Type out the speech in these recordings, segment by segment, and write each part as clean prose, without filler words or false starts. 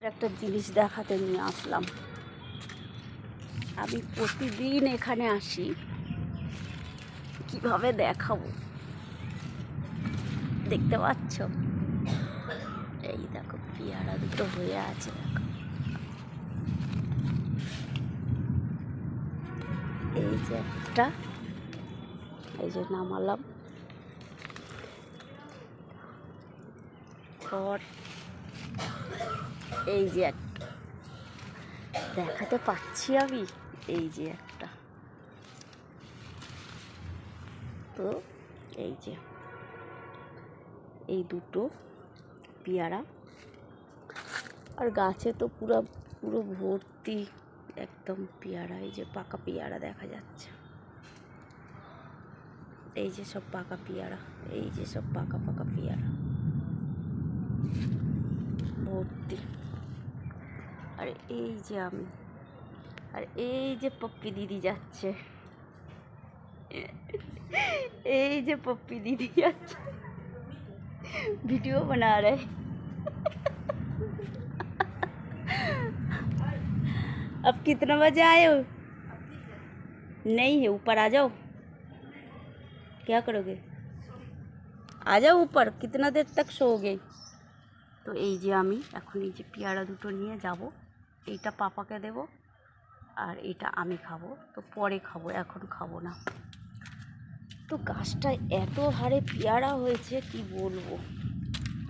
একটা জিনিস দেখাতে নিয়ে আসলাম। আমি প্রতিদিন এখানে আসি, কিভাবে দেখাবো দেখতে পাচ্ছ? এই দেখো পেয়ারা দুটো হয়ে আছে, দেখো এই যে একটা, এই যে নামালাম পর, এই যে একটা দেখাতে পাচ্ছি আমি, এই যে একটা, তো এই যে এই দুটো পেয়ারা, আর গাছে তো পুরো ভর্তি একদম পেয়ারা। এই যে পাকা পেয়ারা দেখা যাচ্ছে, এই যে সব পাকা পেয়ারা, এই যে সব পাকা পাকা পেয়ারা ভর্তি। আর এই যে আমি, আর এই যে পপ্পি দিদি যাচ্ছে, এই যে पप्पी दीदी যাচ্ছে, वीडियो बना रहे। अब कितना बजे आए हो? नहीं है, ऊपर आ जाओ। क्या करोगे? आ जाओ ऊपर, कितना देर तक सोओगे? তো এই যে আমি এখন এই যে পেয়ারা দুটো নিয়ে যাব, এইটা পাপাকে দেব আর এটা আমি খাবো। তো পরে খাবো, এখন খাবো না। তো গাছটায় এত হারে পেয়ারা হয়েছে কি বলবো,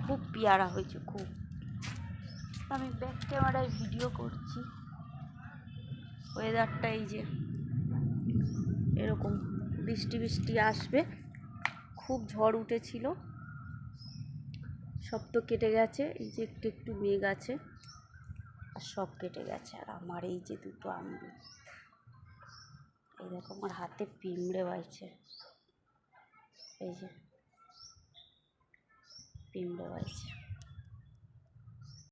খুব পেয়ারা হয়েছে খুব। আমি ব্যাক ক্যামেরায় ভিডিও করছি। ওয়েদারটা এই যে এরকম, বৃষ্টি বৃষ্টি আসবে, খুব ঝড় উঠেছিল, সব তো কেটে গেছে। এই যে একটু একটু মেঘ আছে আর সব কেটে গেছে। আর আমার এই যে দুটো আম্বু, এই দেখো আমার হাতে পিঁমড়ে বাইছে, এই যে পিঁমড়ে বাইছে।